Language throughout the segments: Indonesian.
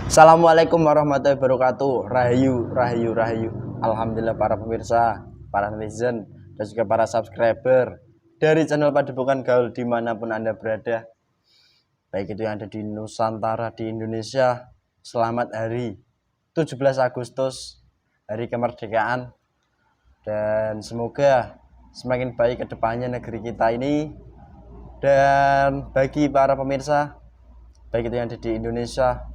Assalamualaikum warahmatullahi wabarakatuh. Rahayu, rahayu, rahayu. Alhamdulillah para pemirsa, para netizen, dan juga para subscriber dari channel Padepokan Gaul dimanapun Anda berada. Baik itu yang ada di Nusantara, di Indonesia. Selamat hari 17 Agustus, hari kemerdekaan. Dan semoga semakin baik ke depannya negeri kita ini. Dan bagi para pemirsa, baik itu yang ada di Indonesia,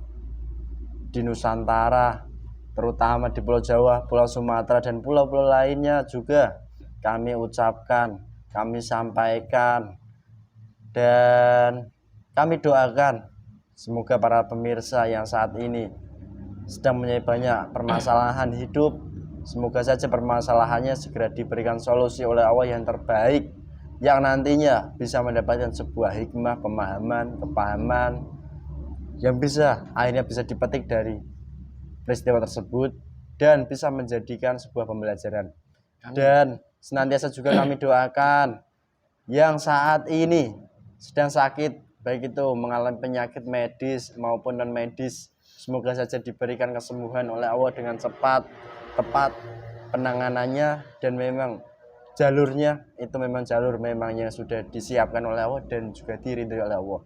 di Nusantara, terutama di Pulau Jawa, Pulau Sumatera, dan pulau-pulau lainnya juga kami ucapkan, kami sampaikan, dan kami doakan semoga para pemirsa yang saat ini sedang mempunyai banyak permasalahan hidup, semoga saja permasalahannya segera diberikan solusi oleh Allah yang terbaik, yang nantinya bisa mendapatkan sebuah hikmah, pemahaman, kepahaman yang akhirnya bisa dipetik dari peristiwa tersebut dan bisa menjadikan sebuah pembelajaran. Dan senantiasa juga kami doakan yang saat ini sedang sakit, baik itu mengalami penyakit medis maupun non medis, semoga saja diberikan kesembuhan oleh Allah dengan cepat, tepat penanganannya, dan memang jalurnya itu memang jalur memangnya sudah disiapkan oleh Allah dan juga diridhoi oleh Allah.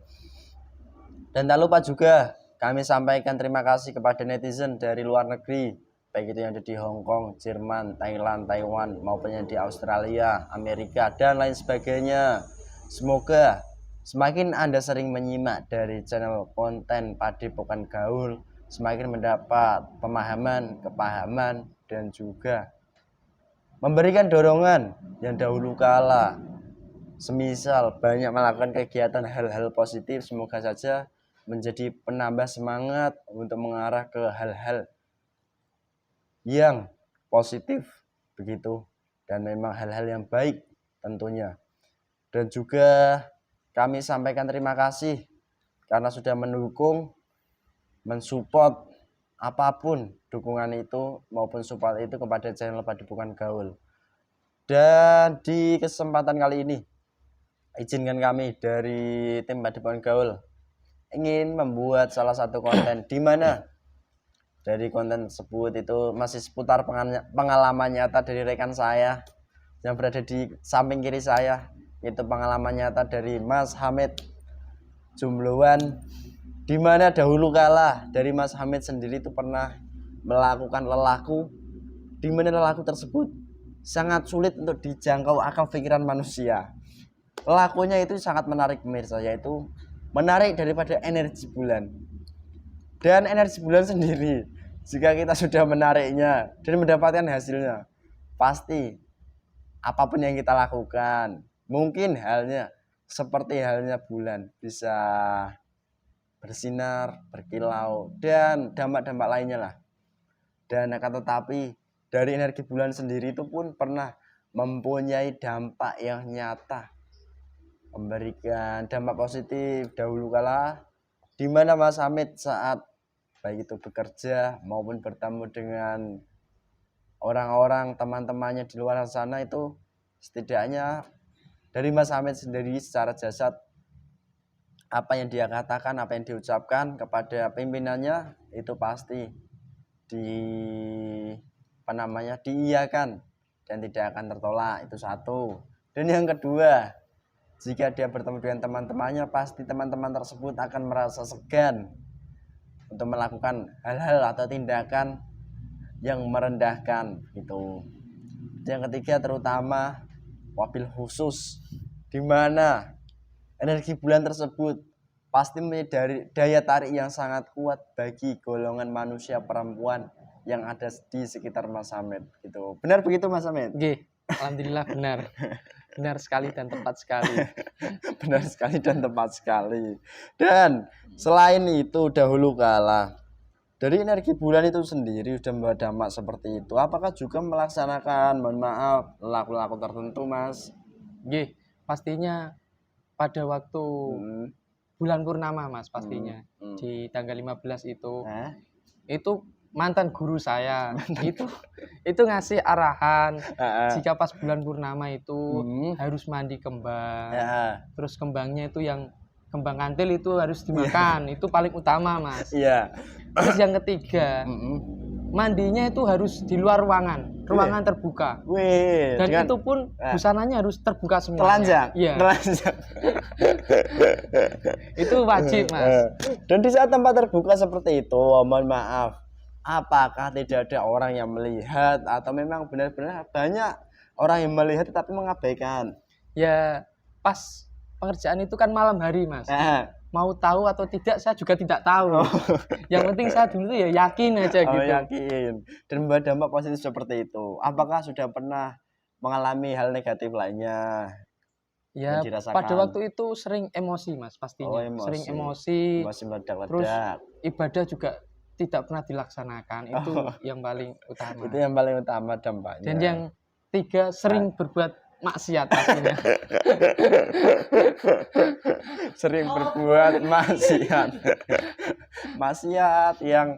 Dan tak lupa juga kami sampaikan terima kasih kepada netizen dari luar negeri, baik itu yang ada di Hong Kong, Jerman, Thailand, Taiwan, maupun yang di Australia, Amerika, dan lain sebagainya. Semoga semakin Anda sering menyimak dari channel konten Padepokan Gaul, semakin mendapat pemahaman, kepahaman, dan juga memberikan dorongan yang dahulu kala. Semisal banyak melakukan kegiatan hal-hal positif, semoga saja menjadi penambah semangat untuk mengarah ke hal-hal yang positif begitu, dan memang hal-hal yang baik tentunya. Dan juga kami sampaikan terima kasih karena sudah mendukung, mensupport apapun dukungan itu maupun support itu kepada channel Padepokan Gaul. Dan di kesempatan kali ini izinkan kami dari tim Padepokan Gaul ingin membuat salah satu konten di mana dari konten tersebut itu masih seputar pengalaman nyata dari rekan saya yang berada di samping kiri saya, itu pengalaman nyata dari Mas Hamid Jumloan, di mana dahulu kala dari Mas Hamid sendiri itu pernah melakukan lelaku, di mana lelaku tersebut sangat sulit untuk dijangkau akal pikiran manusia. Lelakunya itu sangat menarik pemirsa, yaitu menarik daripada energi bulan. Dan energi bulan sendiri, jika kita sudah menariknya dan mendapatkan hasilnya, pasti apapun yang kita lakukan, mungkin halnya seperti halnya bulan, bisa bersinar, berkilau, dan dampak-dampak lainnya lah. Dan akan tetapi dari energi bulan sendiri itu pun pernah mempunyai dampak yang nyata, memberikan dampak positif dahulu kala, di mana Mas Hamid saat baik itu bekerja maupun bertemu dengan orang-orang teman-temannya di luar sana, itu setidaknya dari Mas Hamid sendiri secara jasad, apa yang dia katakan, apa yang diucapkan kepada pimpinannya itu pasti diiyakan dan tidak akan tertolak. Itu satu. Dan yang kedua, jika dia bertemu dengan teman-temannya, pasti teman-teman tersebut akan merasa segan untuk melakukan hal-hal atau tindakan yang merendahkan gitu. Yang ketiga, terutama wabil khusus, di mana energi bulan tersebut pasti memiliki daya tarik yang sangat kuat bagi golongan manusia perempuan yang ada di sekitar Mas Hamid gitu. Benar begitu Mas Hamid? Nggih, alhamdulillah benar. Benar sekali dan tepat sekali. Benar sekali dan tepat sekali. Dan selain itu dahulu kala dari energi bulan itu sendiri sudah membawa dampak seperti itu, apakah juga melaksanakan, mohon maaf, laku-laku tertentu Mas? Nggih, pastinya pada waktu bulan purnama Mas, pastinya. Di tanggal 15 itu. Itu mantan guru saya itu ngasih arahan jika pas bulan purnama itu harus mandi kembang. Terus kembangnya itu yang kembang kantil itu harus dimakan. Itu paling utama, Mas. Iya. Terus yang ketiga, mandinya itu harus di luar ruangan terbuka. Wih, dan itu pun busananya harus terbuka semua. Telanjang. Iya. Telanjang. Itu wajib, Mas. Dan di saat tempat terbuka seperti itu, mohon maaf, apakah tidak ada orang yang melihat atau memang benar-benar banyak orang yang melihat tetapi mengabaikan? Ya, pas pengerjaan itu kan malam hari, Mas. Mau tahu atau tidak saya juga tidak tahu. Yang penting saya dulu ya yakin aja gitu. Yakin. Dan membawa dampak positif seperti itu. Apakah sudah pernah mengalami hal negatif lainnya? Ya, pada waktu itu sering emosi, Mas, pastinya. Sering emosi. Meledak-ledak. Terus ibadah juga tidak pernah dilaksanakan. Itu yang paling utama. Itu yang paling utama dampaknya. Dan yang tiga, sering berbuat maksiat pastinya. Sering berbuat maksiat. Maksiat yang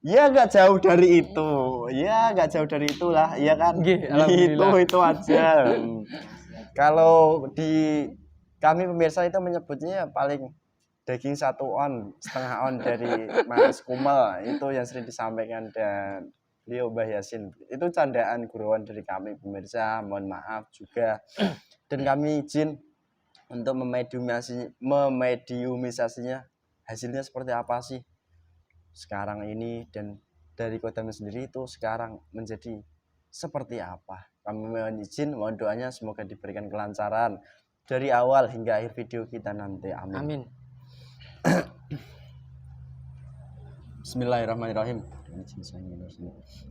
ya nggak jauh dari itu. Ya nggak jauh dari itulah, ya kan? Itu aja. Kalau di kami pemirsa itu menyebutnya paling daging 1 on, setengah on dari Mas Kumel. Itu yang sering disampaikan dan beliau Mbah Yasin. Itu candaan guruan dari kami pemirsa, mohon maaf juga. Dan kami izin untuk memediumisasinya, hasilnya seperti apa sih sekarang ini, dan dari Kodam sendiri itu sekarang menjadi seperti apa. Kami mohon izin, mohon doanya semoga diberikan kelancaran dari awal hingga akhir video kita nanti. Amin. Amin. Bismillahirrahmanirrahim.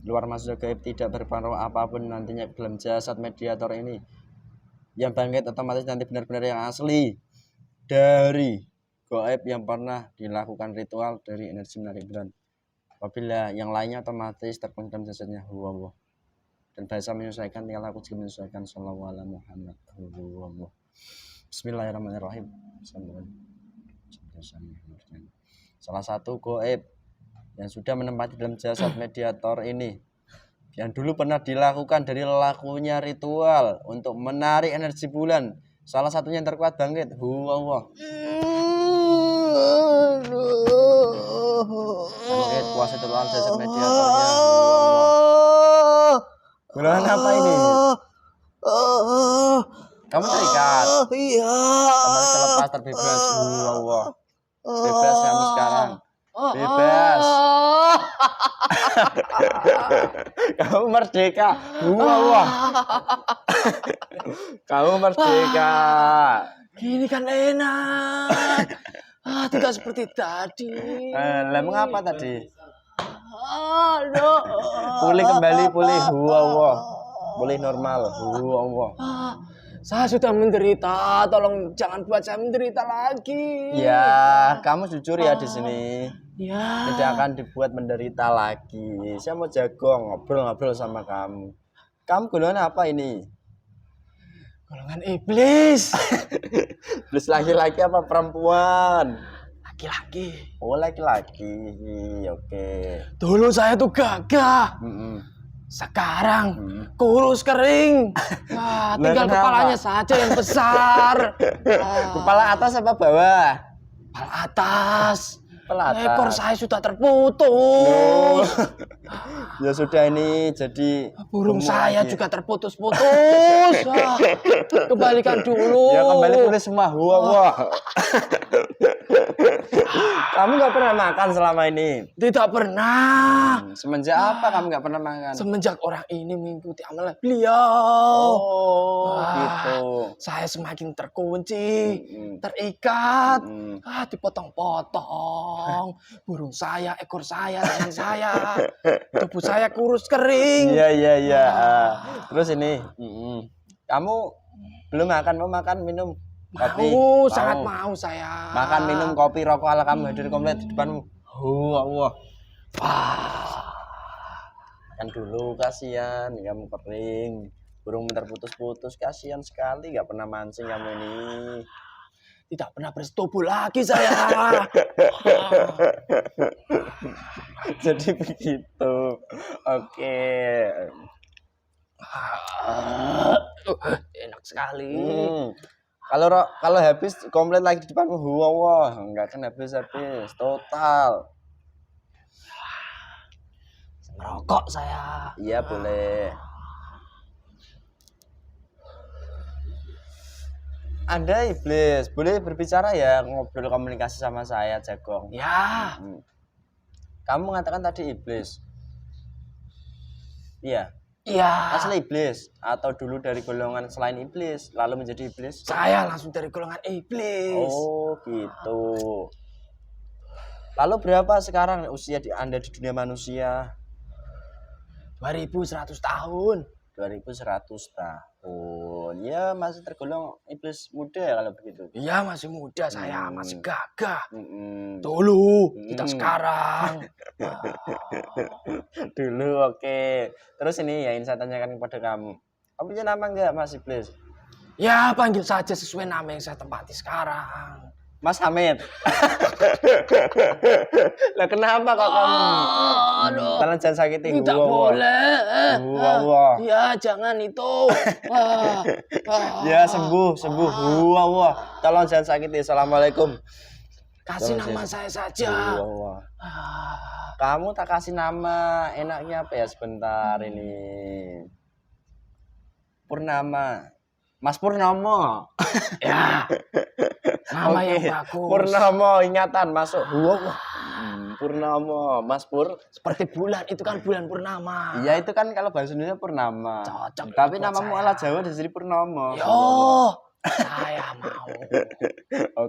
Luar masuk gaib tidak berpengaruh apapun nantinya dalam jasad mediator ini. Yang bangkit otomatis nanti benar-benar yang asli dari gaib yang pernah dilakukan ritual dari energi menarik bulan. Apabila yang lainnya otomatis terpendam jasadnya. Allah. Dan bahasa menyesuaikan, tinggal aku juga menyesuaikan. Sallallahu alaihi Muhammad. Bismillahirrahmanirrahim. Salah satu gaib yang sudah menempati dalam jasad mediator ini, yang dulu pernah dilakukan dari lakunya ritual untuk menarik energi bulan, salah satunya yang terkuat bangkit. Allah. Bangkit kuasa Tuhan jasad mediatornya. Gulungan apa ini? Kamu terikat? Iya. Kamu terlepas, terbebas. Allah. Bebas kamu sekarang. Bebas. Kamu merdeka. Allah. Kamu merdeka. Gini kan enak. Tidak seperti tadi. Lah mengapa tadi? Pulih kembali, pulih. Allah. Pulih normal. Allah. Saya sudah menderita, tolong jangan buat saya menderita lagi. Ya, kamu jujur ya di sini. Ya. Tidak akan dibuat menderita lagi. Saya mau jago ngobrol-ngobrol sama kamu. Kamu golongan apa ini? Golongan iblis. Iblis laki-laki apa perempuan? Laki-laki. Oh, laki-laki. Oke. Dulu saya tuh gagah. Sekarang kurus kering. Tinggal kepalanya saja yang besar. Kepala atas apa bawah? Kepala atas. Kepala atas. Ekor saya sudah terputus. Ya sudah, ini jadi burung saya lagi juga terputus-putus. Kembalikan dulu. Ya kembali pulih semua. Wah. Kamu nggak pernah makan selama ini? Tidak pernah. Semenjak apa kamu nggak pernah makan? Semenjak orang ini mengikuti amalan beliau. Oh, gitu. Saya semakin terkunci, terikat, dipotong-potong. Burung saya, ekor saya, tangan saya, tubuh saya kurus kering. Iya. Terus ini, kamu belum makan, mau makan, minum? Kopi. Sangat mau saya. Makan, minum, kopi, rokok ala kamu hadir komplit di depanmu. Allah. Kan dulu kasihan, kamu kering, burung terputus-putus, kasihan sekali, nggak pernah mancing kamu ini. Tidak pernah bersetubuh lagi saya. Jadi begitu. Oke. Enak sekali. Kalau habis komplit lagi di depanmu, wah, enggak kan habis total. Merokok saya. Iya boleh. Anda iblis, boleh berbicara ya, ngobrol komunikasi sama saya, Jagong. Ya. Kamu mengatakan tadi iblis. Iya. Iya. Asli iblis atau dulu dari golongan selain iblis lalu menjadi iblis? Saya langsung dari golongan iblis. Oh, gitu. Lalu berapa sekarang usia Anda di dunia manusia? 2100 tahun. 2100 tahun. Ya masih tergolong iblis muda ya kalau begitu. Iya masih muda saya, masih gagah. Dulu, tidak sekarang. Dulu oke. Terus ini ya saya tanyakan kepada kamu. Kamu punya nama enggak Mas Iblis? Ya panggil saja sesuai nama yang saya tempati sekarang. Mas Hamid. Lah kenapa kok kamu? Aduh. Tolong jangan sakiti. Tidak boleh. Ya jangan itu. Ya sembuh. Wah. Tolong jangan sakiti. Assalamualaikum. Kasih nama saya saja. Kamu tak kasih nama. Enaknya apa ya sebentar ini? Purnama. Mas Purnomo. Ya. Nama yang bagus. Purnomo, ingatan masuk. Purnomo, Mas Pur. Seperti bulan, itu kan bulan purnama. Iya, itu kan kalau bahasa Indonesia Purnama. Cocok. Tapi namamu ala Jawa jadi Purnomo. Yo, saya mau.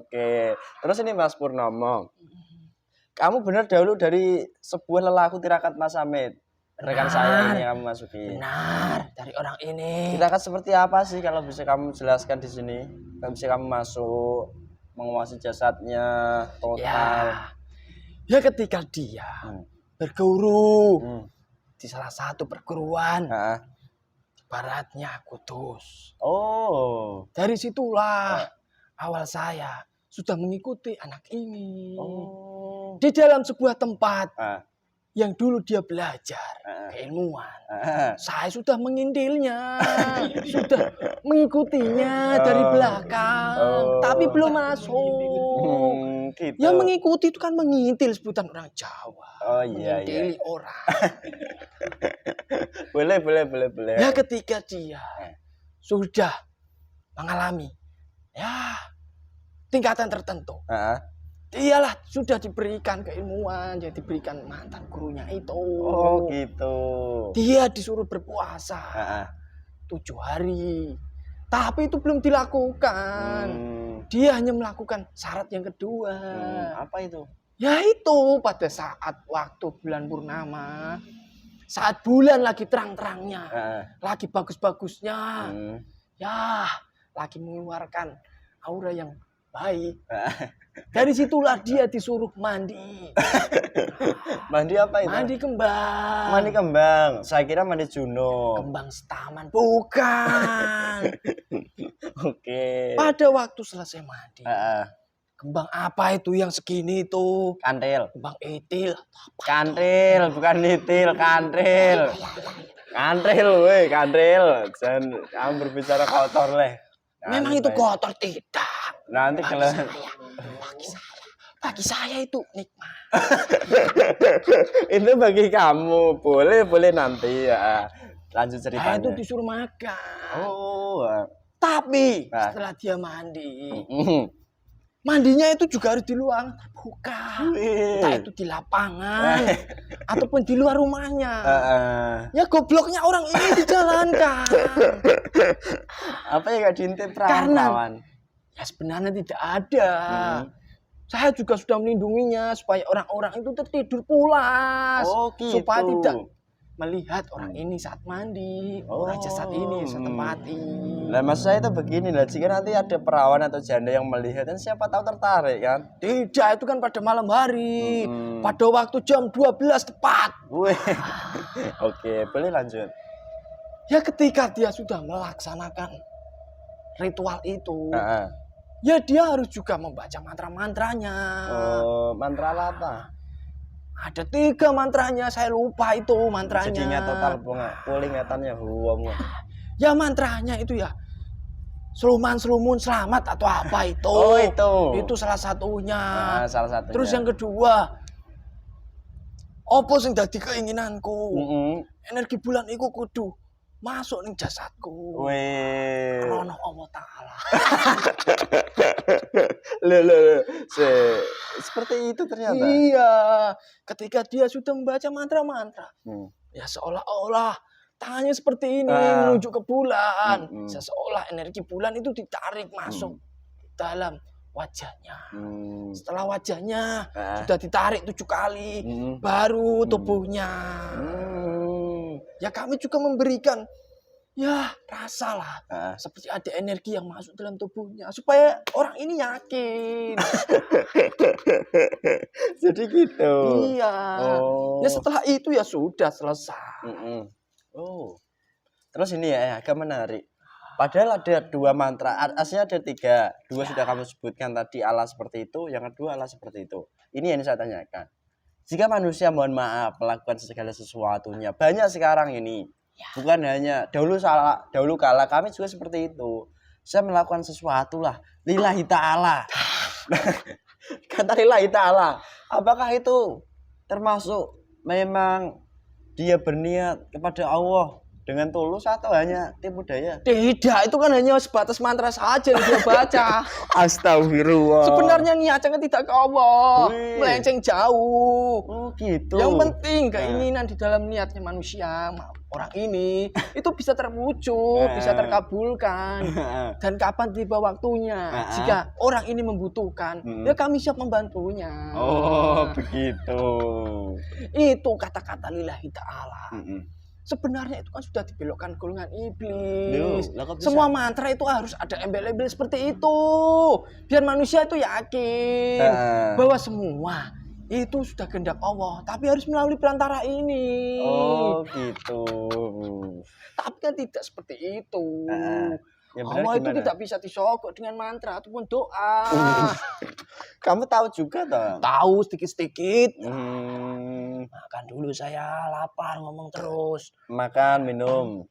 Oke. Terus ini Mas Purnomo. Kamu benar dahulu dari sebuah lelaku tirakat Mas Hamid. Rekan saya ini yang kamu masuki. Benar, dari orang ini. Tirakat seperti apa sih kalau bisa kamu jelaskan di sini? Kalau bisa kamu masuk menguasai jasadnya total. Ya ketika dia berguru di salah satu perguruan, baratnya Kudus. Oh, dari situlah awal saya sudah mengikuti anak ini. Di dalam sebuah tempat yang dulu dia belajar keilmuan. Saya sudah mengintilnya, sudah mengikutinya dari belakang, tapi belum masuk. Gitu. Yang mengikuti itu kan mengintil sebutan orang Jawa. Oh iya. Mengintili orang. boleh. Ya ketika dia sudah mengalami tingkatan tertentu. Dialah sudah diberikan keilmuan, jadi diberikan mantan gurunya itu. Oh gitu. Dia disuruh berpuasa 7 hari, tapi itu belum dilakukan. Dia hanya melakukan syarat yang kedua. Apa itu? Yaitu pada saat waktu bulan purnama, saat bulan lagi terang-terangnya, lagi bagus-bagusnya, lagi mengeluarkan aura yang baik. Dari situlah dia disuruh mandi. Mandi apa itu? Mandi kembang. Mandi kembang. Saya kira mandi Juno. Kembang setaman. Bukan. Oke. Pada waktu selesai mandi. Kembang apa itu yang segini itu? Kantil. Kembang itil. Kantil, bukan itil, kantil. Kantil, weh, kantil. Jangan kamu berbicara kotor leh. Memang itu kotor tidak. Nanti kalau bagi saya itu nikmat. Itu bagi kamu, boleh nanti ya. Lanjut ceritanya. Itu disuruh makan. Oh. Tapi setelah dia mandi, mandinya itu juga harus di luar terbuka. Entah itu di lapangan ataupun di luar rumahnya. Ya gobloknya orang ini dijalankan. Apa ya gak diintip perawan? Ya sebenarnya tidak ada. Saya juga sudah melindunginya supaya orang-orang itu tertidur pulas. Oh, gitu. Supaya tidak melihat orang ini saat mandi. Orang jasad ini saya tempati. Nah maksud saya itu begini lah. Jika nanti ada perawan atau janda yang melihat, kan siapa tahu tertarik kan? Tidak, itu kan pada malam hari. Pada waktu jam 12 tepat. Oke, boleh lanjut. Ya ketika dia sudah melaksanakan ritual itu, ya dia harus juga membaca mantra-mantranya. Oh, mantra apa? Ada 3 mantranya, saya lupa itu mantranya. Jadinya total pulih ingatannya. Ya mantranya itu ya, seluman selamat atau apa itu. Oh, itu. Itu salah satunya. Nah, salah satunya. Terus yang kedua, apa sing dadi keinginanku? Energi bulan iku kudu masuk ning jasadku. Weh. Krono Allah Ta'ala. Loh. Seperti itu ternyata. Iya. Ketika dia sudah membaca mantra-mantra, ya seolah-olah tangannya seperti ini menuju ke bulan. Seolah energi bulan itu ditarik masuk dalam wajahnya. Setelah wajahnya sudah ditarik 7 kali, baru tubuhnya. Ya kami juga memberikan ya rasalah seperti ada energi yang masuk dalam tubuhnya supaya orang ini yakin. Jadi gitu. Iya. Ya setelah itu ya sudah selesai. Oh. Terus ini ya agak menarik. Padahal ada 2 mantra, aslinya ada 3. 2 sudah kamu sebutkan tadi, Allah seperti itu, yang kedua Allah seperti itu. Ini yang saya tanyakan. Jika manusia mohon maaf melakukan segala sesuatunya, banyak sekarang ini. Bukan hanya dahulu kala kami juga seperti itu. Saya melakukan sesuatu lah, lillahi ta'ala. Kata lillahi ta'ala. Apakah itu termasuk memang dia berniat kepada Allah dengan tulus atau hanya tipu daya? Tidak, itu kan hanya sebatas mantra saja yang dia baca. Astagfirullah. Sebenarnya niatnya tidak ke Allah, melenceng jauh. Oh gitu. Yang penting keinginan di dalam niatnya manusia, orang ini itu bisa terwujud, bisa terkabulkan. Dan kapan tiba waktunya, jika orang ini membutuhkan, ya kami siap membantunya. Oh begitu. Itu kata-kata lillahi ta'ala. Sebenarnya itu kan sudah dibelokkan golongan iblis. Semua mantra itu harus ada embel-embel seperti itu. Biar manusia itu yakin bahwa semua itu sudah kehendak Allah. Tapi harus melalui perantara ini. Oh gitu. Tapi kan tidak seperti itu. Ya Allah itu tidak bisa disogok dengan mantra ataupun doa. Kamu tahu juga toh? Tahu sedikit-sedikit. Makan dulu, saya lapar ngomong terus. Makan, minum.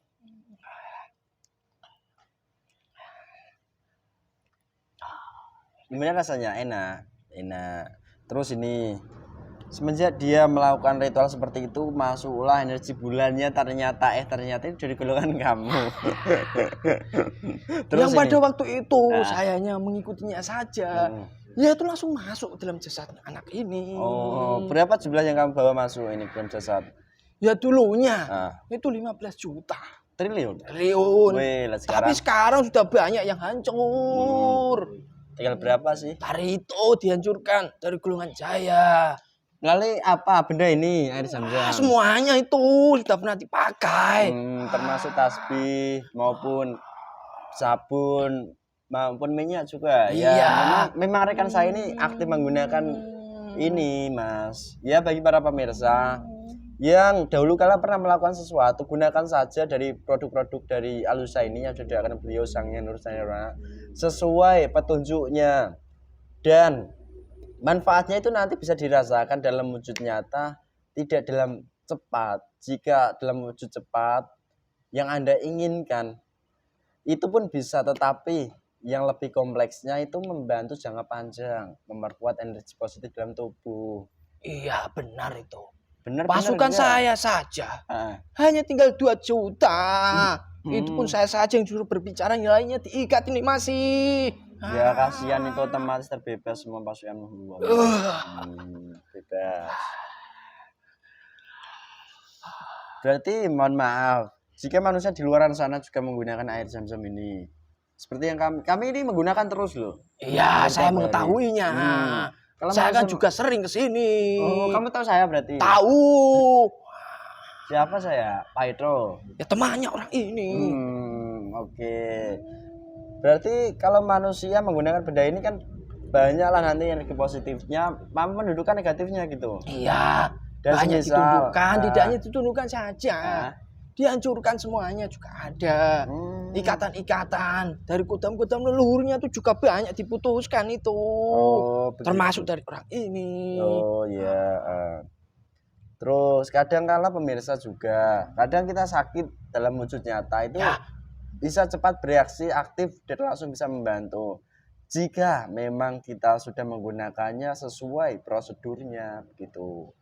Gimana rasanya? Enak. Terus ini semenjak dia melakukan ritual seperti itu, masuklah energi bulannya, ternyata itu dari golongan kamu. Terus yang pada waktu itu saya hanya mengikutinya saja. Ya itu langsung masuk dalam jasad anak ini. Oh, berapa jumlah yang kamu bawa masuk ini dalam jasad? Ya dulunya itu 15 juta. Triliun. Wih, tapi sekarang sudah banyak yang hancur. Tinggal berapa sih? Hari itu dihancurkan dari golongan saya. Lalu apa benda ini air zam-zam? Semuanya itu sudah pernah dipakai. Termasuk tasbih maupun sabun maupun minyak juga. Iya. Ya, memang rekan saya ini aktif menggunakan ini, Mas. Ya bagi para pemirsa yang dahulu kala pernah melakukan sesuatu, gunakan saja dari produk-produk dari Alusa ini yang sudah akan beliau sangnya Nur Sanira sesuai petunjuknya, dan manfaatnya itu nanti bisa dirasakan dalam wujud nyata, tidak dalam cepat. Jika dalam wujud cepat yang Anda inginkan itu pun bisa, tetapi yang lebih kompleksnya itu membantu jangka panjang, memperkuat energi positif dalam tubuh. Iya, benar itu. Pasukan saya saja hanya tinggal 2 juta. Itu pun saya saja yang suruh berbicara, yang lainnya diikat ini masih. Ya kasihan, itu otomatis terbebas semua pasukan. Bebas. Berarti mohon maaf jika manusia di luar sana juga menggunakan air zam-zam ini. Seperti yang kami ini menggunakan terus loh. Iya, saya mengetahuinya. Kalau saya kan juga sering ke sini. Oh, kamu tahu saya berarti? Tahu. Siapa saya? Pak Ito. Ya temannya orang ini. Oke. Berarti kalau manusia menggunakan benda ini kan banyaklah nanti energi positifnya, mendudukan negatifnya gitu. Iya. Dan banyak ditundukkan, tidak hanya ditundukkan saja. Dihancurkan semuanya juga ada. Ikatan-ikatan dari kudam-kudam leluhurnya itu juga banyak diputuskan itu. Termasuk dari orang ini. Oh iya. Terus kadang kala pemirsa juga, kadang kita sakit dalam wujud nyata itu bisa cepat bereaksi aktif dan langsung bisa membantu. Jika memang kita sudah menggunakannya sesuai prosedurnya gitu.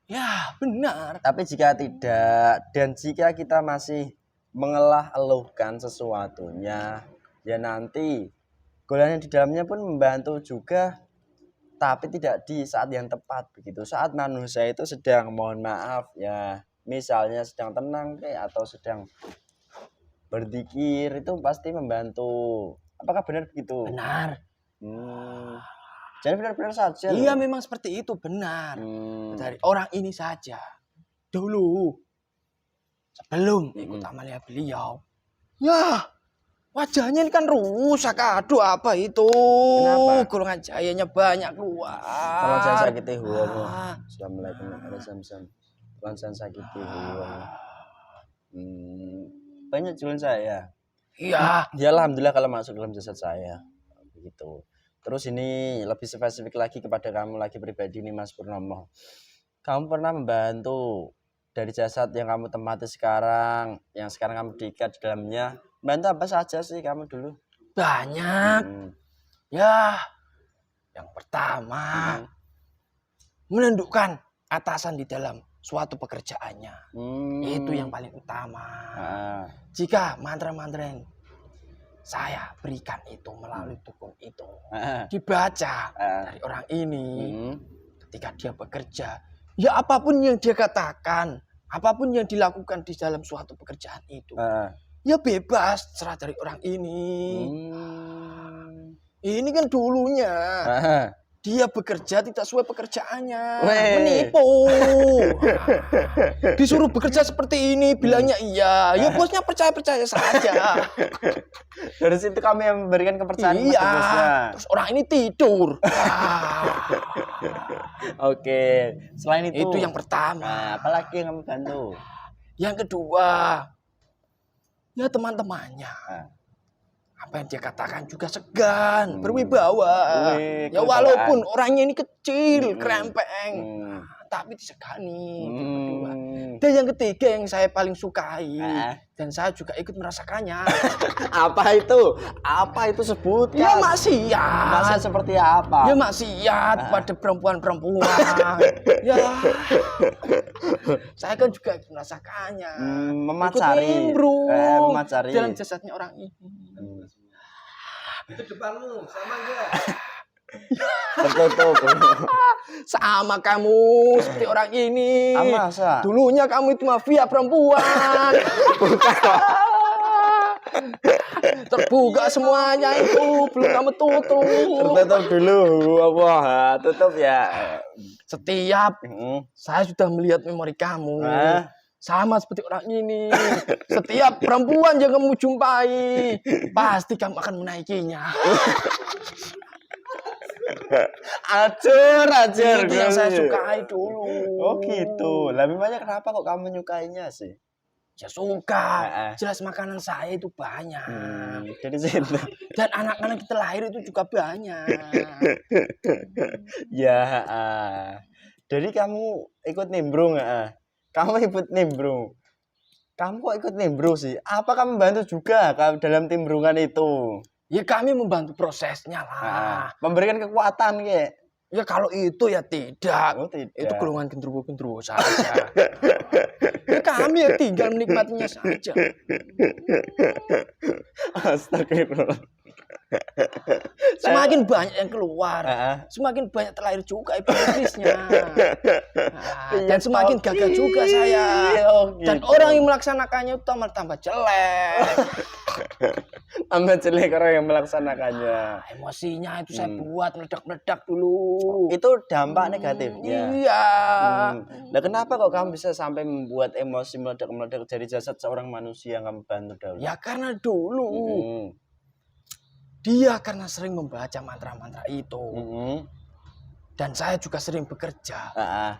Ya, benar. Tapi jika tidak dan jika kita masih mengeluh-eluhkan sesuatunya, ya nanti gula yang di dalamnya pun membantu juga, tapi tidak di saat yang tepat begitu. Saat manusia itu sedang, mohon maaf ya, misalnya sedang tenang atau sedang berzikir, itu pasti membantu. Apakah benar begitu? Benar. Jadi benar-benar saja. Iya, memang seperti itu, benar. Dari orang ini saja. Dulu sebelum ikut amalia beliau, ya wajahnya ini kan rusak. Aduh, apa itu? Kenapa? Golongan cahayanya banyak keluar. Tolong jangan sakiti huwamu. Assalamualaikum warahmatullahi wabarakatuh. Tolong jangan sakiti huwamu. Banyak jualan saya. Iya. Ya alhamdulillah kalau masuk dalam jasad saya. Begitu. Terus ini lebih spesifik lagi kepada kamu lagi pribadi nih Mas Purnomo. Kamu pernah membantu dari jasad yang kamu tempati sekarang, yang sekarang kamu diikat di dalamnya, bantu apa saja sih kamu dulu? Banyak. Ya, yang pertama menundukkan atasan di dalam suatu pekerjaannya. Itu yang paling utama. Jika mantra-mantra yang saya berikan itu melalui dukun itu dibaca dari orang ini, ketika dia bekerja, ya apapun yang dia katakan, apapun yang dilakukan di dalam suatu pekerjaan itu, ya bebas serah dari orang ini. Ini kan dulunya dia bekerja tidak sesuai pekerjaannya, menipu. Disuruh bekerja seperti ini, bilangnya iya, ya bosnya percaya saja. Dari situ kami yang memberikan kepercayaan iya, pada bosnya. Terus orang ini tidur. Oke, selain itu yang pertama. Apalagi yang kamu bantu? Yang kedua, ya teman-temannya. Apa yang dia katakan juga segan, berwibawa. Ya walaupun orangnya ini kecil, krempeng, tapi disegani. Kedua. Dan yang ketiga yang saya paling sukai, dan saya juga ikut merasakannya. Apa itu? Apa itu sebutkan? Ya maksiat. Maksiat seperti apa? Ya maksiat pada perempuan-perempuan. Ya, saya kan juga ikut merasakannya. Memacari. Memacari dalam jasadnya orang ini. Itu depanmu sama enggak? Tertutup. Sama kamu seperti orang ini. Masa? Dulunya kamu itu mafia perempuan. Terbuka semuanya itu, belum kamu tutup. Tertutup dulu, apa? Tutup ya. Setiap saya sudah melihat memori kamu. Sama seperti orang ini. Setiap perempuan yang kamu jumpai, pasti kamu akan menaikinya. Ajar. Itu yang saya sukai dulu. Oh gitu. Lebih banyak kenapa kok kamu menyukainya sih? Ya suka. Jelas makanan saya itu banyak. Dari situ. Dan anak-anak kita lahir itu juga banyak. Ya. Jadi kamu ikut nimbrung nggak? Kamu ikut nimbrung. Kamu kok ikut nimbrung sih? Apa kamu bantu juga dalam timbrungan itu? Ya kami membantu prosesnya lah. Memberikan kekuatan kayak. Ya kalau itu ya tidak. Oh, tidak. Itu golongan gendruwo saja. Ya kami ya tinggal menikmatinya saja. Astagfirullah. Semakin banyak yang keluar, semakin banyak terlahir juga iblisnya. Dan semakin gagah juga saya. Dan orang yang melaksanakannya itu tambah jelek. Tambah jelek orang yang melaksanakannya. Emosinya itu saya buat meledak-meledak dulu. Itu dampak negatifnya. Iya. Nah kenapa kok kamu bisa sampai membuat emosi meledak-meledak dari jasad seorang manusia yang kamu bantu dahulu? Ya karena dulu dia karena sering membaca mantra-mantra itu. Dan saya juga sering bekerja.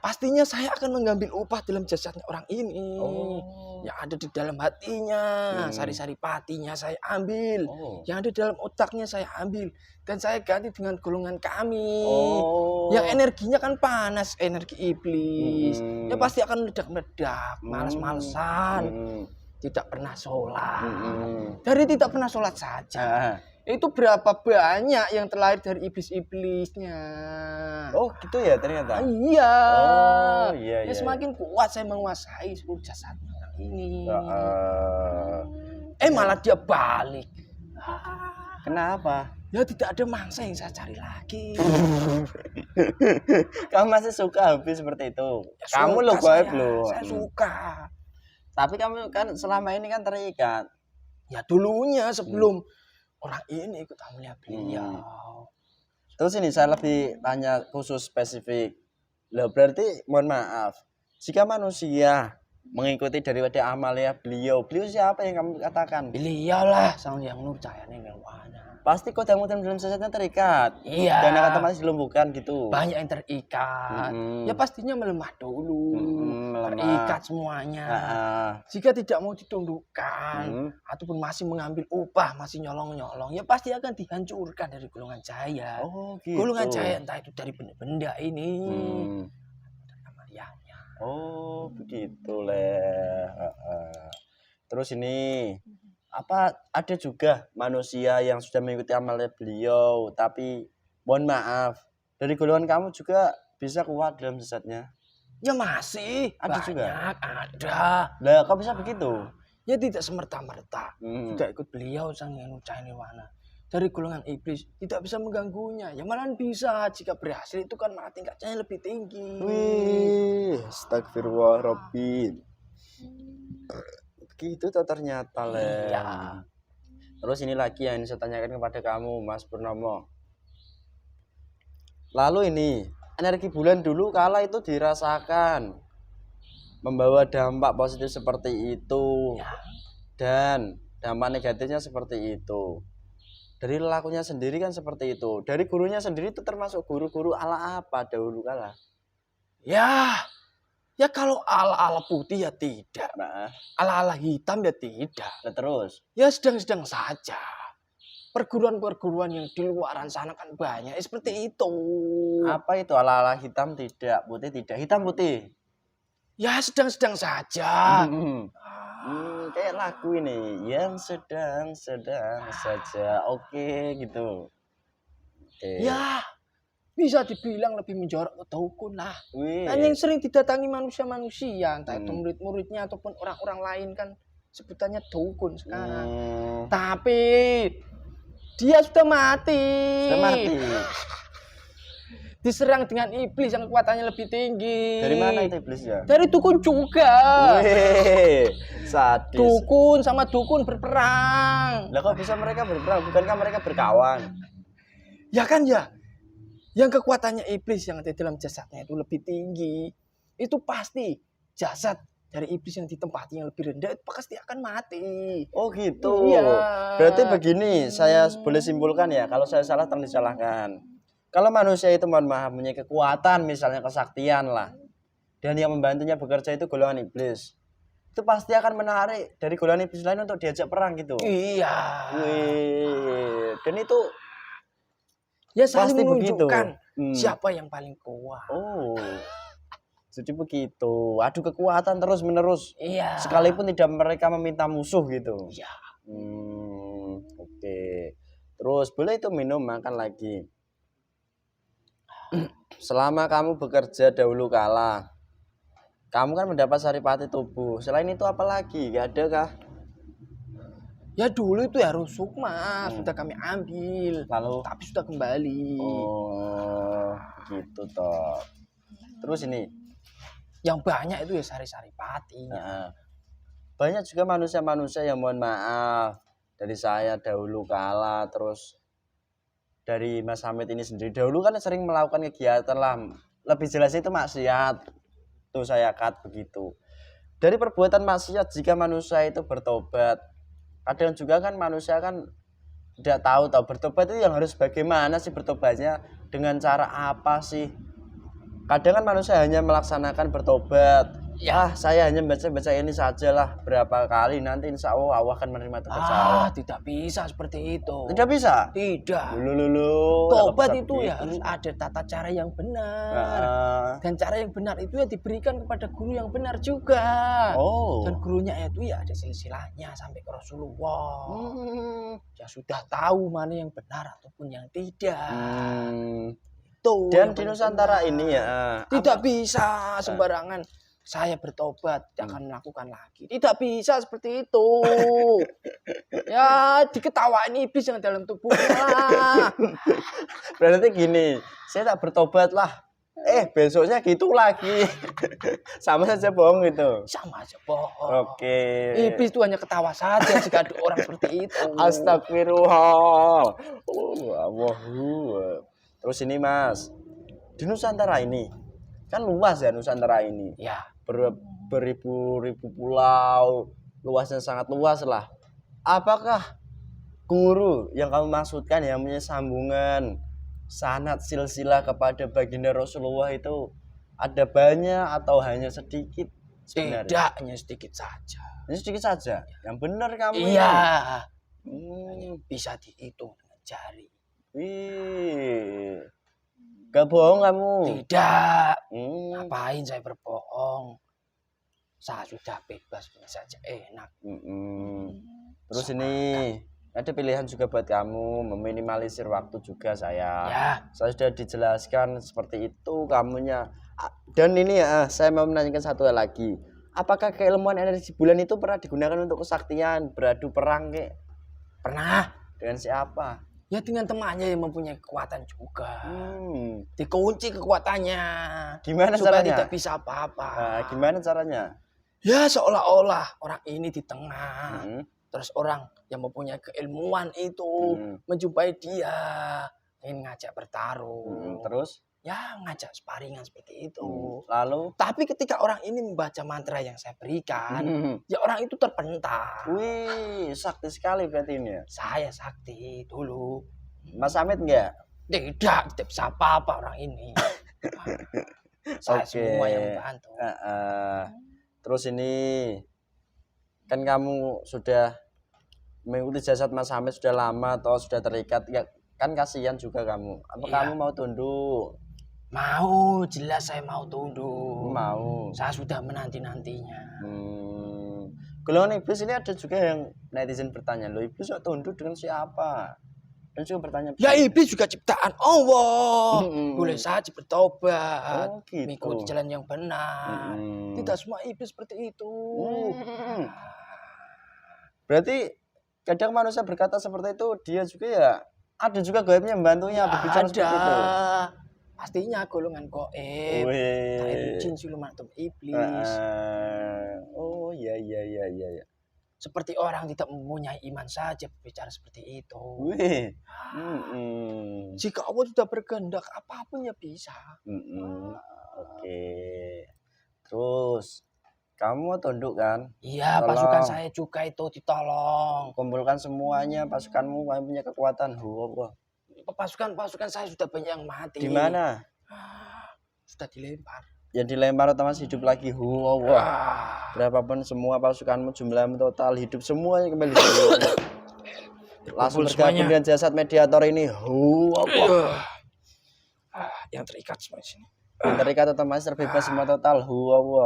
Pastinya saya akan mengambil upah dalam jasadnya orang ini. Yang ada di dalam hatinya, sari-sari patinya saya ambil. Yang ada di dalam otaknya saya ambil. Dan saya ganti dengan golongan kami. Yang energinya kan panas, energi iblis. Ya pasti akan meledak-meledak, malas-malesan. tidak pernah sholat. Dari tidak pernah sholat saja. Ah. Itu berapa banyak yang terlahir dari iblis-iblisnya. Oh gitu ya ternyata. Iya. Oh iya. Ya semakin kuat saya menguasai seluruh jasadnya orang ini. Malah dia balik. Kenapa? Ya tidak ada mangsa yang saya cari lagi. Kamu masih suka hobi seperti itu? Ya, Kamu lo gaib lo. Saya suka. Tapi kamu kan selama ini kan terikat. Ya dulunya sebelum orang ini ikut Amalia beliau. Terus ini saya lebih tanya khusus spesifik. Lah berarti mohon maaf, jika manusia mengikuti daripada Amalia beliau siapa yang kamu katakan? Beliau lah sang yang nur cahayanya nirwana. Pasti kok dalam jasadnya terikat. Iya. Dan akan otomatis dilumpuhkan gitu. Banyak yang terikat. Ya pastinya melemah dulu. Terikat semuanya. Jika tidak mau ditundukkan ataupun masih mengambil upah, masih nyolong-nyolong, ya pasti akan dihancurkan dari golongan cahaya. Oh gitu. Golongan cahaya entah itu dari benda-benda ini. Amalianya. Oh begitu leh. Terus ini apa ada juga manusia yang sudah mengikuti Amalia beliau tapi mohon maaf dari golongan kamu juga bisa kuat dalam jasadnya? Ya masih ada banyak, juga. Ada. Lah kok bisa begitu? Ya tidak semerta-merta. Tidak ikut beliau sang yang nirwana. Dari golongan iblis tidak bisa mengganggunya. Ya malah bisa jika berhasil itu kan malah tingkatnya lebih tinggi. Wih, astagfirullah Rabbi. Begitu tuh ternyata leh. Iya. Terus ini lagi yang saya tanyakan kepada kamu Mas Purnomo. Lalu ini energi bulan dulu kala itu dirasakan membawa dampak positif seperti itu dan dampak negatifnya seperti itu. Dari lakunya sendiri kan seperti itu. Dari gurunya sendiri itu termasuk guru-guru ala apa dahulu kala? Ya kalau ala-ala putih ya tidak. Nah, ala-ala hitam ya tidak. nah terus? Ya sedang-sedang saja. Perguruan-perguruan yang di luaran sana kan banyak. Seperti itu. Apa itu ala-ala hitam tidak, putih tidak, hitam putih? Ya sedang-sedang saja. Kayak lagu ini yang sedang-sedang saja. Oke gitu. Oke. Ya bisa dibilang lebih menjorok ke dukun lah. Wih. Dan yang sering didatangi manusia-manusia, entah itu murid-muridnya ataupun orang-orang lain kan sebutannya dukun sekarang. Tapi dia sudah mati. Sudah mati. Diserang dengan iblis yang kekuatannya lebih tinggi. Dari mana itu iblisnya? Dari dukun juga. Wih, sadis. Dukun sama dukun berperang. Lah kok bisa mereka berperang? Bukankah mereka berkawan? Ya kan ya. Yang kekuatannya iblis yang ada dalam jasadnya itu lebih tinggi. Itu pasti jasad dari iblis yang ditempati yang lebih rendah itu pasti akan mati. Oh gitu. Iya. Berarti begini, saya boleh simpulkan ya. Kalau saya salah tolong disalahkan. Kalau manusia itu mohon maaf punya kekuatan misalnya kesaktian lah. Dan yang membantunya bekerja itu golongan iblis. Itu pasti akan menarik dari golongan iblis lain untuk diajak perang gitu. Iya. Wih. Dan itu ya saling pasti menunjukkan begitu. siapa yang paling kuat. Oh. Jadi begitu. Adu kekuatan terus menerus. Iya. Sekalipun tidak mereka meminta musuh gitu. Iya. Oke. Terus boleh itu minum makan lagi. Selama kamu bekerja dahulu kala, kamu kan mendapat saripati tubuh. Selain itu apa lagi? Gak ada kah? Ya dulu itu ya rusuk mas, sudah kami ambil. Lalu? Tapi sudah kembali. Oh, gitu toh. Terus ini? Yang banyak itu ya sari-saripati. Nah, banyak juga manusia-manusia yang mohon maaf dari saya dahulu kala, terus dari Mas Hamid ini sendiri dahulu kan sering melakukan kegiatan lah, lebih jelas itu maksiat. Tuh saya cut begitu. Dari perbuatan maksiat jika manusia itu bertobat, kadang juga kan manusia kan tidak tahu bertobat itu yang harus bagaimana sih bertobatnya, dengan cara apa sih? Kadang kan manusia hanya melaksanakan bertobat, Ya. saya hanya baca ini saja lah, berapa kali nanti insya Allah akan menerima tobat saya. Tidak bisa seperti itu. Tidak bisa? Tidak. Lulu. Tobat itu ya harus ada tata cara yang benar. Dan cara yang benar itu ya diberikan kepada guru yang benar juga. Oh. Dan gurunya itu ya ada silsilahnya sampai ke Rasulullah. Ya sudah tahu mana yang benar ataupun yang tidak. Tuh, dan di Nusantara ini ya tidak bisa sembarangan saya bertobat akan melakukan lagi. Tidak bisa seperti itu. Ya diketawain iblis yang dalam tubuhnya. Berarti gini, saya tak bertobat lah. Besoknya gitu lagi. Sama saja bohong itu. Sama aja bohong. Oke. Iblis itu hanya ketawa saja jika ada orang seperti itu. Astagfirullah. Terus ini Mas, di Nusantara ini kan luas ya Nusantara ini. Ya. Beribu-ribu pulau, luasnya sangat luas lah. Apakah guru yang kamu maksudkan yang punya sambungan sanad silsilah kepada baginda Rasulullah itu ada banyak atau hanya sedikit sebenarnya? Tidak, hanya sedikit saja. Hanya sedikit saja. Yang benar kamu. Iya. Bisa dihitung dengan jari. Wih. Gak bohong kamu? Tidak. Ngapain saya berbohong? Saya sudah bebas, ini saja enak. Terus ini ada pilihan juga buat kamu, meminimalisir waktu juga saya. Ya. Saya sudah dijelaskan seperti itu kamunya. Dan ini ya, saya mau menanyakan satu hal lagi. Apakah keilmuan energi bulan itu pernah digunakan untuk kesaktian, beradu perang kek? Pernah. Dengan siapa? Ya dengan temannya yang mempunyai kekuatan juga. Dikunci kekuatannya. Gimana supaya caranya? tidak bisa apa-apa. Gimana caranya? Ya seolah-olah orang ini di tengah. Terus orang yang mempunyai keilmuan itu menjumpai dia, ingin ngajak bertarung. Terus? Ya ngajak sparingan seperti itu. Lalu? Tapi ketika orang ini membaca mantra yang saya berikan, ya orang itu terpental. Wih, sakti sekali berarti ini ya. Saya sakti dulu. Mas Amit enggak? Tidak bisa apa-apa orang ini. Saya semua yang membantu. Terus ini kan kamu sudah mengikuti jasad Mas Hamid sudah lama atau sudah terikat ya, kan kasihan juga kamu. Apa kamu mau tunduk? Mau, jelas saya mau tunduk. Mau. Saya sudah menanti-nantinya. Golongan iblis ini ada juga yang netizen bertanya, loh iblis kok tunduk dengan siapa? Dan juga bertanya. Ya iblis juga ciptaan Allah. Boleh saja bertobat, mengikuti jalan yang benar. Tidak semua iblis seperti itu. Berarti kadang manusia berkata seperti itu, dia juga ya ada juga gaibnya membantunya berbicara seperti itu. Pastinya golongan gaib. Tak jin siluman atau iblis. Oh iya. Seperti orang tidak mempunyai iman saja berbicara seperti itu. Jika Allah sudah berkehendak, apapun ya bisa. Oke. Terus kamu tunduk kan? Iya, pasukan saya juga itu ditolong. Kumpulkan semuanya pasukanmu, kamu punya kekuatan. Pasukan saya sudah banyak yang mati. Di mana? Sudah dilempar. Ya dilempar otomatis hidup lagi. Berapapun semua pasukanmu jumlahmu total hidup semuanya kembali. Langsung bergabung dengan jasad mediator ini. Yang terikat semua di sini. Yang terikat otomatis terbebas semua total.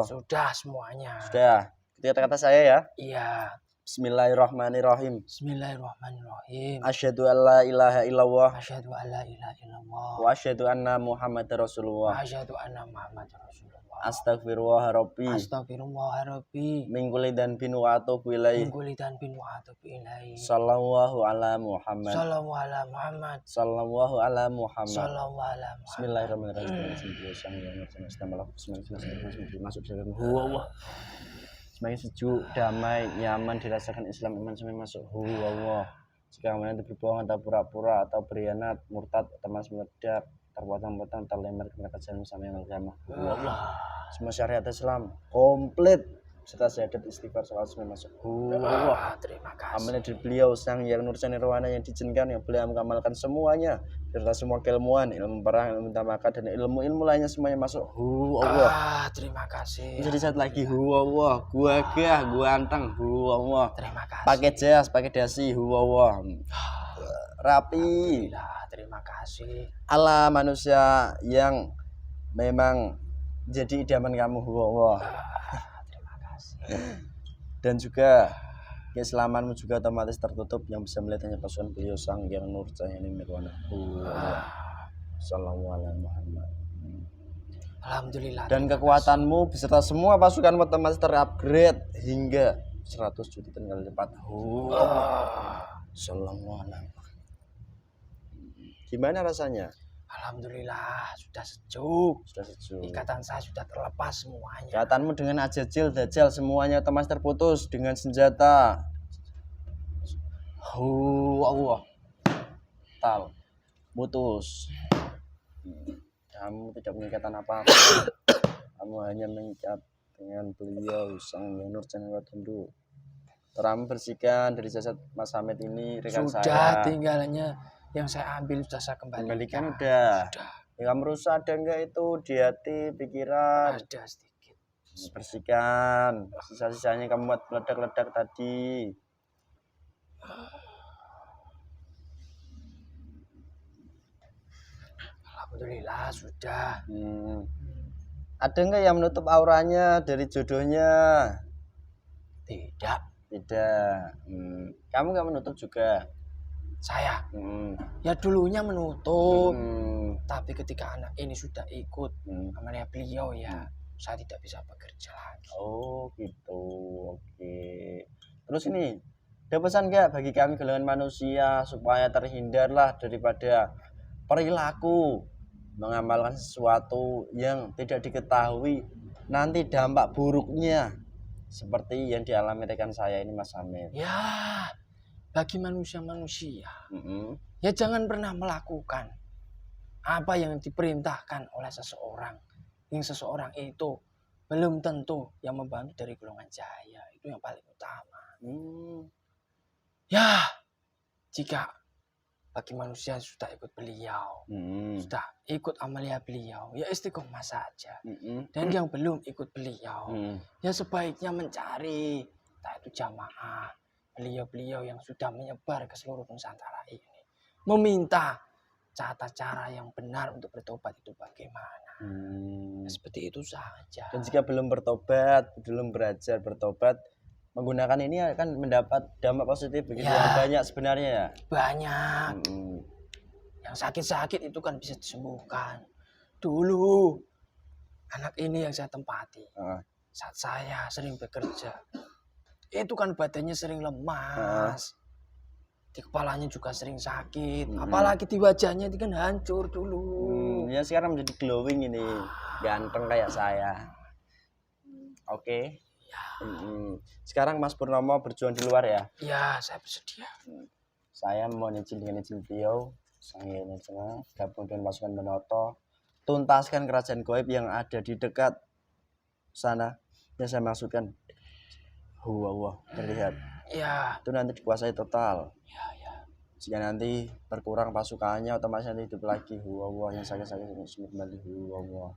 Sudah semuanya. Sudah. Ketika kata saya ya. Iya. Bismillahirrahmanirrahim. Bismillahirrahmanirrahim. Asyhadu an la ilaha illallah. Asyhadu an la ilaha illallah. Wa asyhadu anna Muhammadar Rasulullah. Wa asyhadu anna Muhammadar Rasulullah. Astagfirullah Rabbi. Astagfirullah Rabbi. Min kulli dhanbin wa atubu ilaihi. Min kulli dhanbin wa atubu ilaihi. Sallallahu ala Muhammad. Sallallahu ala Muhammad. Sallallahu ala Muhammad. Sallallahu ala Muhammad. Bismillahirrahmanirrahim. Masuk ke dalam Allah. Semakin sejuk, damai, nyaman dirasakan Islam iman semakin masuk Allah. Jika kamu nanti berbohong atau pura-pura atau berkhianat, murtad, temas meledak, terpotong-potong, terlempar ke neraka jahanam sampai yang kiamat. Allah. Semua syariat Islam komplit serta syahadat istighfar salawat semua masuk Allah. Terima kasih. Amalnya dari beliau sang yang nursan nirwana yang diizinkan yang beliau mengamalkan semuanya serta semua keilmuan, ilmu perang, ilmu tamaka dan ilmu-ilmu lainnya semuanya masuk Allah. Terima kasih. Jadi satu lagi Allah, gua gah, gua anteng Allah. Terima kasih. Pakai jas, pakai dasi Allah. Rapi. Terima kasih. Ala manusia yang memang jadi idaman kamu Allah. Terima kasih. Dan juga keislamanmu juga otomatis tertutup yang bisa melihat hanya pasukan beliau sang yang nur cahaya nirwana. Sallallahu alaihi Muhammad. Alhamdulillah. Dan kekuatanmu beserta semua pasukan otomatis terupgrade hingga 100 juta kali lipat. Sallallahu alaihi. Gimana rasanya? Alhamdulillah sudah sejuk. Sudah sejuk. Ikatan saya sudah terlepas semuanya. Ikatanmu dengan Ajajil, Dajjal semuanya otomatis terputus dengan senjata. Allah. Tal. Putus. Kamu tidak mengikatan apa-apa. Kamu hanya mengikat dengan beliau sang Nur Channel Tendu. Kamu bersihkan dari jasad Mas Hamid ini rekan Sudah saya. tinggalnya yang saya ambil sudah saya kembalikan. Udah. Yang rusak ada enggak itu di hati, pikiran? Ada sedikit. Bersihkan. Sisa-sisanya kamu buat ledak-ledak tadi. Alhamdulillah sudah. Ada enggak yang menutup auranya dari jodohnya? Tidak. Tidak. Kamu enggak menutup juga? Saya ya dulunya menutup, tapi ketika anak ini sudah ikut amalnya beliau ya saya tidak bisa bekerja lagi. Oh gitu, oke. Terus ini ada pesan nggak bagi kami golongan manusia supaya terhindarlah daripada perilaku mengamalkan sesuatu yang tidak diketahui nanti dampak buruknya seperti yang dialami rekan saya ini Mas Hamid. Ya bagi manusia-manusia ya jangan pernah melakukan apa yang diperintahkan oleh seseorang yang seseorang itu belum tentu yang membantu dari golongan cahaya, itu yang paling utama. Ya jika bagi manusia sudah ikut beliau, sudah ikut amalia beliau, ya istiqomah saja. Dan yang belum ikut beliau ya sebaiknya mencari entah itu jamaah beliau-beliau yang sudah menyebar ke seluruh Nusantara ini, meminta cara yang benar untuk bertobat itu bagaimana. Seperti itu saja. Dan jika belum bertobat, belum belajar bertobat, menggunakan ini akan mendapat dampak positif begitu yang banyak sebenarnya ya. Banyak. Yang sakit-sakit itu kan bisa disembuhkan. Dulu anak ini yang saya tempati, saat saya sering bekerja, itu kan badannya sering lemas, di kepalanya juga sering sakit, apalagi di wajahnya itu kan hancur dulu. Ya sekarang menjadi glowing ini, ganteng kayak saya. Oke. Sekarang Mas Purnomo berjuang di luar ya? Ya, saya bersedia. Saya mohon izin dengan izin beliau, sang Hyang Nasional, gabung dengan pasukan Benoto, tuntaskan kerajaan gaib yang ada di dekat sana. Yang saya maksudkan, Allah terlihat. Ya. Itu nanti dikuasai total. Jika nanti berkurang pasukannya, otomatis nanti hidup lagi. Allah yang sakit-sakit kembali. Allah.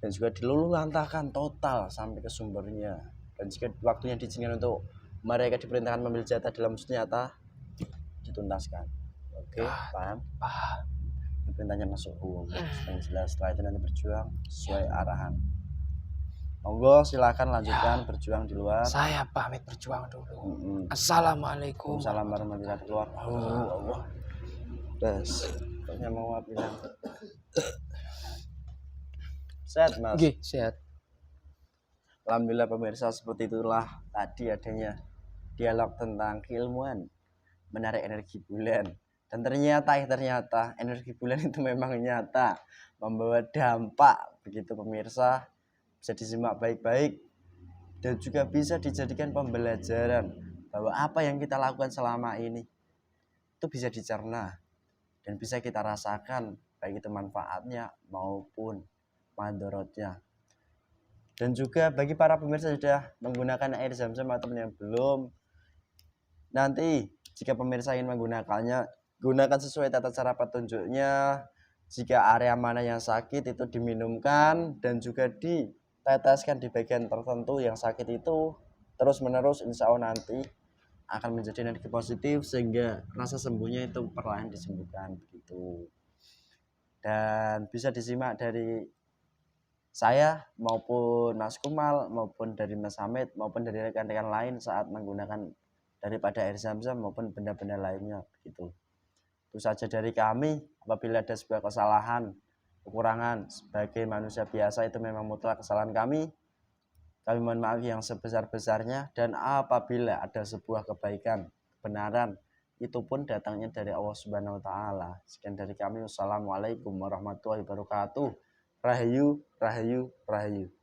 Dan juga diluluhlantahkan total sampai ke sumbernya. Dan jika waktunya diizinkan untuk mereka diperintahkan memilih jatah dalam senjata, dituntaskan. Oke, paham? Paham. Perintahnya masuk yang jelas. Setelah itu nanti berjuang sesuai arahan. Monggo silakan lanjutkan berjuang di luar. Saya pamit berjuang dulu. Assalamualaikum. Assalamualaikum warahmatullahi wabarakatuh. Allah. Terus, tanya mau apa bilang? Sehat Mas? Oke, sehat. Alhamdulillah pemirsa, seperti itulah tadi adanya dialog tentang keilmuan menarik energi bulan. Dan ternyata energi bulan itu memang nyata membawa dampak begitu pemirsa. Bisa disimak baik-baik dan juga bisa dijadikan pembelajaran bahwa apa yang kita lakukan selama ini itu bisa dicerna dan bisa kita rasakan baik itu manfaatnya maupun mandorotnya. Dan juga bagi para pemirsa yang sudah menggunakan air zam-zam ataupun yang belum, nanti jika pemirsa ingin menggunakannya, gunakan sesuai tata cara petunjuknya. Jika area mana yang sakit itu diminumkan dan juga diteteskan di bagian tertentu yang sakit itu terus menerus, insya Allah nanti akan menjadi energi positif sehingga rasa sembuhnya itu perlahan disembuhkan begitu. Dan bisa disimak dari saya maupun Mas Kumal maupun dari Mas Hamid maupun dari rekan-rekan lain saat menggunakan daripada air zam-zam maupun benda-benda lainnya begitu. Itu saja dari kami. Apabila ada sebuah kesalahan, kekurangan sebagai manusia biasa itu memang mutlak kesalahan kami. Kami mohon maaf yang sebesar-besarnya, dan apabila ada sebuah kebaikan, kebenaran, itu pun datangnya dari Allah Subhanahu wa taala. Sekian dari kami. Wassalamualaikum warahmatullahi wabarakatuh. Rahayu, rahayu, rahayu.